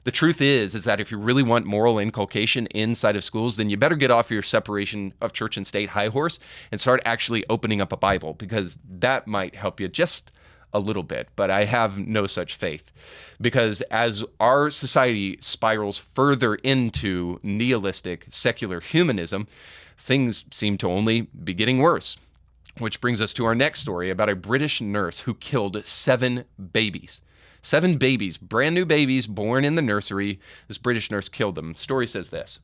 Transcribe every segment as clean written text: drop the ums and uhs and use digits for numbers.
The truth is that if you really want moral inculcation inside of schools, then you better get off your separation of church and state high horse and start actually opening up a Bible, because that might help you just a little bit. But I have no such faith, because as our society spirals further into nihilistic secular humanism, things seem to only be getting worse. Which brings us to our next story about a British nurse who killed 7 babies. 7 babies, brand new babies born in the nursery. This British nurse killed them. The story says this.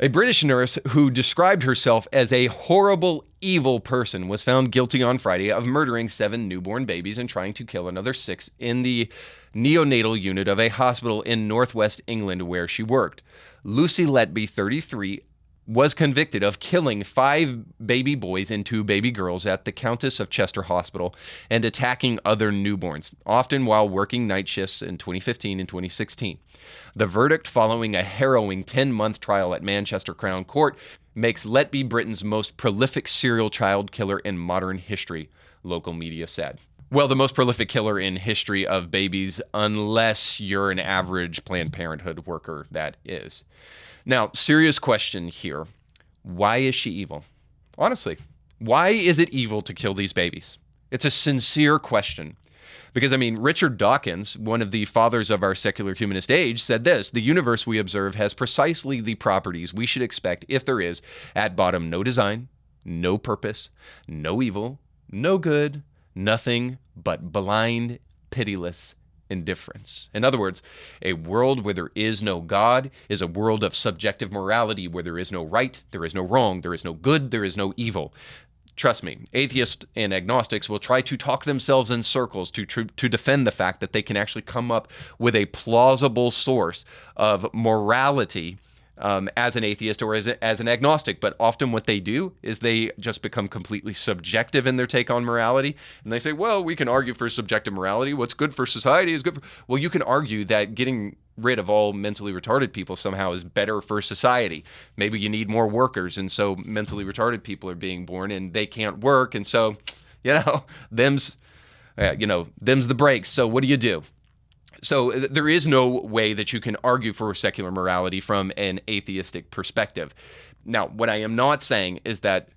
A British nurse who described herself as a horrible, evil person was found guilty on Friday of murdering 7 newborn babies and trying to kill another 6 in the neonatal unit of a hospital in northwest England where she worked. Lucy Letby, 33, was convicted of killing 5 baby boys and 2 baby girls at the Countess of Chester Hospital and attacking other newborns, often while working night shifts in 2015 and 2016. The verdict, following a harrowing 10-month trial at Manchester Crown Court, makes Letby Britain's most prolific serial child killer in modern history, local media said. Well, the most prolific killer in history of babies, unless you're an average Planned Parenthood worker, that is. Now, serious question here. Why is she evil? Honestly, why is it evil to kill these babies? It's a sincere question. Because, Richard Dawkins, one of the fathers of our secular humanist age, said this: the universe we observe has precisely the properties we should expect if there is, at bottom, no design, no purpose, no evil, no good, nothing but blind, pitiless indifference. In other words, a world where there is no God is a world of subjective morality where there is no right, there is no wrong, there is no good, there is no evil. Trust me, atheists and agnostics will try to talk themselves in circles to defend the fact that they can actually come up with a plausible source of morality as an atheist or as an agnostic. But often what they do is they just become completely subjective in their take on morality. And they say, well, we can argue for subjective morality. What's good for society is good for... Well, you can argue that getting rid of all mentally retarded people somehow is better for society. Maybe you need more workers, and so mentally retarded people are being born and they can't work. And so, them's the breaks. So what do? So there is no way that you can argue for secular morality from an atheistic perspective. Now, what I am not saying is that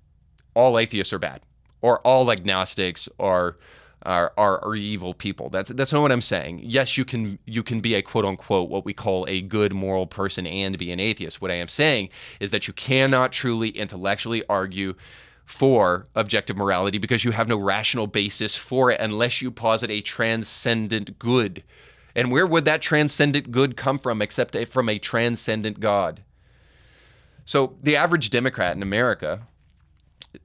all atheists are bad or all agnostics are evil people. That's not what I'm saying. Yes, you can be a quote unquote what we call a good moral person and be an atheist. What I am saying is that you cannot truly intellectually argue for objective morality because you have no rational basis for it unless you posit a transcendent good. And where would that transcendent good come from except from a transcendent God? So the average Democrat in America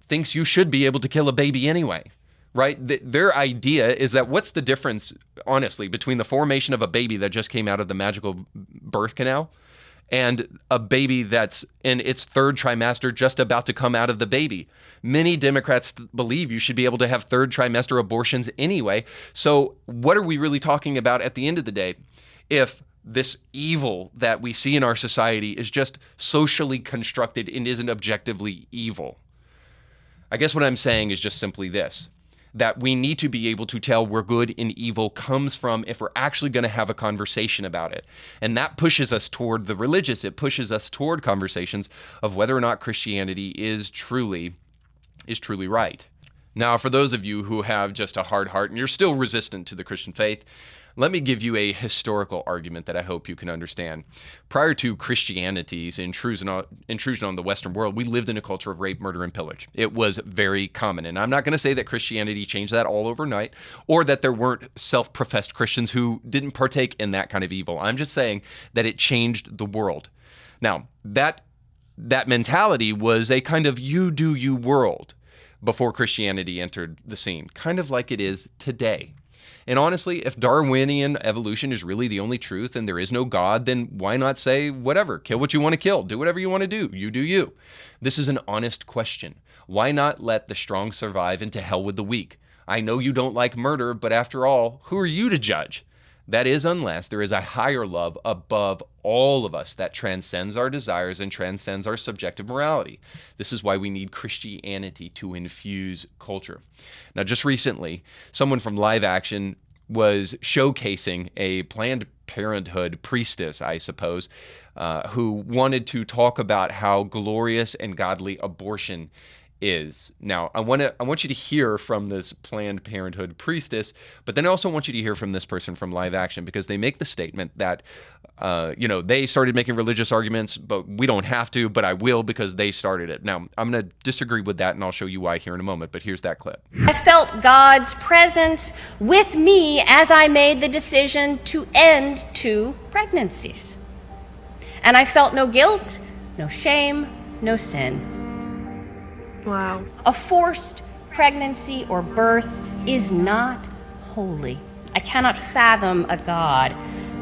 thinks you should be able to kill a baby anyway, right? Their idea is that what's the difference, honestly, between the formation of a baby that just came out of the magical birth canal and a baby that's in its 3rd trimester just about to come out of the baby? Many Democrats believe you should be able to have 3rd trimester abortions anyway. So what are we really talking about at the end of the day if this evil that we see in our society is just socially constructed and isn't objectively evil? I guess what I'm saying is just simply this: that we need to be able to tell where good and evil comes from if we're actually going to have a conversation about it. And that pushes us toward the religious. It pushes us toward conversations of whether or not Christianity is truly right. Now, for those of you who have just a hard heart and you're still resistant to the Christian faith, let me give you a historical argument that I hope you can understand. Prior to Christianity's intrusion on the Western world, we lived in a culture of rape, murder, and pillage. It was very common. And I'm not going to say that Christianity changed that all overnight or that there weren't self-professed Christians who didn't partake in that kind of evil. I'm just saying that it changed the world. Now, that mentality was a kind of you do you world before Christianity entered the scene, kind of like it is today. And honestly, if Darwinian evolution is really the only truth and there is no God, then why not say whatever, kill what you want to kill, do whatever you want to do you. This is an honest question. Why not let the strong survive and to hell with the weak? I know you don't like murder, but after all, who are you to judge? That is, unless there is a higher love above all of us that transcends our desires and transcends our subjective morality. This is why we need Christianity to infuse culture. Now, just recently, someone from Live Action was showcasing a Planned Parenthood priestess, I suppose, who wanted to talk about how glorious and godly abortion is. Now, I want you to hear from this Planned Parenthood priestess, but then I also want you to hear from this person from Live Action, because they make the statement that, they started making religious arguments, but we don't have to, but I will because they started it. Now, I'm going to disagree with that, and I'll show you why here in a moment, but here's that clip. I felt God's presence with me as I made the decision to end 2 pregnancies. And I felt no guilt, no shame, no sin. Wow. A forced pregnancy or birth is not holy. I cannot fathom a God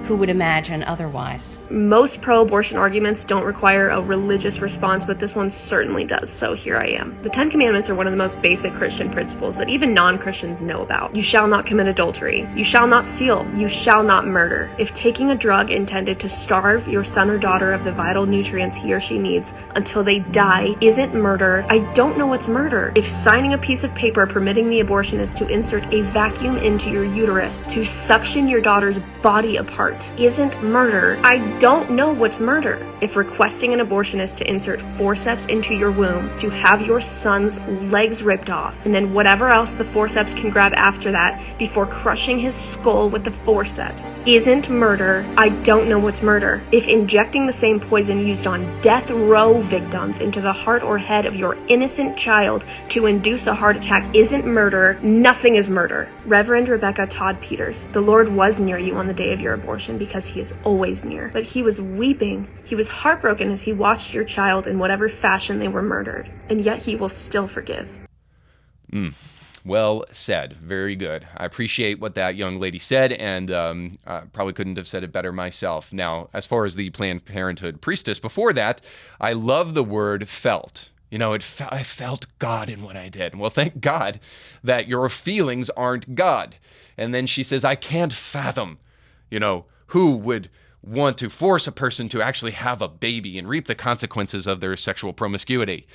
who would imagine otherwise. Most pro-abortion arguments don't require a religious response, but this one certainly does, so here I am. The 10 Commandments are one of the most basic Christian principles that even non-Christians know about. You shall not commit adultery. You shall not steal. You shall not murder. If taking a drug intended to starve your son or daughter of the vital nutrients he or she needs until they die isn't murder, I don't know what's murder. If signing a piece of paper permitting the abortionist to insert a vacuum into your uterus to suction your daughter's body apart isn't murder, I don't know what's murder. If requesting an abortionist to insert forceps into your womb to have your son's legs ripped off, and then whatever else the forceps can grab after that before crushing his skull with the forceps isn't murder, I don't know what's murder. If injecting the same poison used on death row victims into the heart or head of your innocent child to induce a heart attack isn't murder, nothing is murder. Reverend Rebecca Todd Peters, the Lord was near you on the day of your abortion because he is always near. But he was weeping. He was heartbroken as he watched your child in whatever fashion they were murdered. And yet he will still forgive. Well said. Very good. I appreciate what that young lady said, and probably couldn't have said it better myself. Now, as far as the Planned Parenthood priestess, before that, I love the word felt. I felt God in what I did. Well, thank God that your feelings aren't God. And then she says, I can't fathom, who would want to force a person to actually have a baby and reap the consequences of their sexual promiscuity.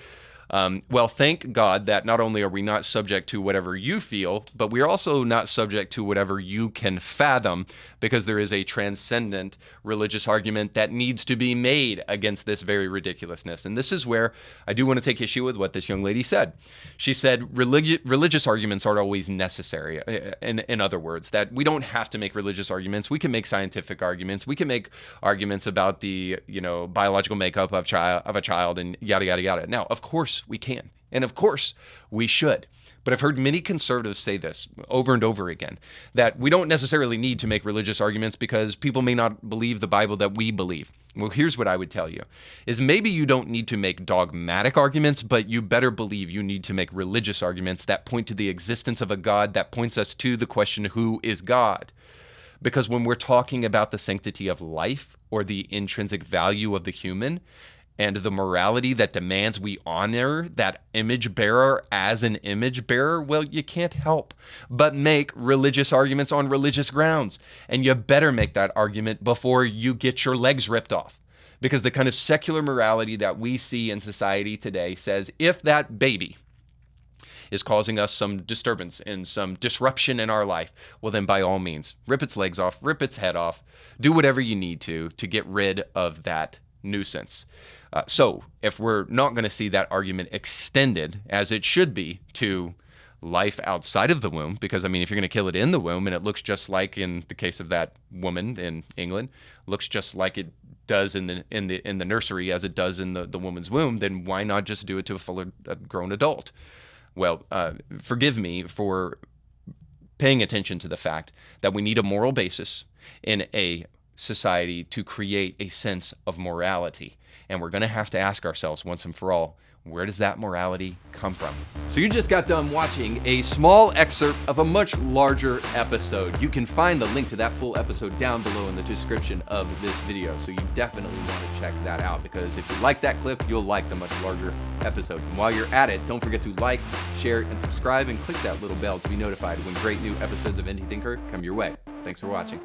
Well, thank God that not only are we not subject to whatever you feel, but we're also not subject to whatever you can fathom, because there is a transcendent religious argument that needs to be made against this very ridiculousness. And this is where I do want to take issue with what this young lady said. She said religious arguments aren't always necessary. In other words, that we don't have to make religious arguments. We can make scientific arguments. We can make arguments about the biological makeup of a child and yada, yada, yada. Now, of course we can. And of course we should. But I've heard many conservatives say this over and over again, that we don't necessarily need to make religious arguments because people may not believe the Bible that we believe. Well, here's what I would tell you, is maybe you don't need to make dogmatic arguments, but you better believe you need to make religious arguments that point to the existence of a God, that points us to the question, who is God? Because when we're talking about the sanctity of life or the intrinsic value of the human, and the morality that demands we honor that image bearer as an image bearer, well, you can't help but make religious arguments on religious grounds. And you better make that argument before you get your legs ripped off. Because the kind of secular morality that we see in society today says, if that baby is causing us some disturbance and some disruption in our life, well, then by all means, rip its legs off, rip its head off, do whatever you need to get rid of that nuisance. So if we're not going to see that argument extended, as it should be, to life outside of the womb, because, if you're going to kill it in the womb and it looks just like, in the case of that woman in England, looks just like it does in the nursery as it does in the woman's womb, then why not just do it to a full grown adult? Well, forgive me for paying attention to the fact that we need a moral basis in a society to create a sense of morality. And we're going to have to ask ourselves once and for all, where does that morality come from? So you just got done watching a small excerpt of a much larger episode. You can find the link to that full episode down below in the description of this video. So you definitely want to check that out, because if you like that clip, you'll like the much larger episode. And while you're at it, don't forget to like, share, and subscribe, and click that little bell to be notified when great new episodes of Indie Thinker come your way. Thanks for watching.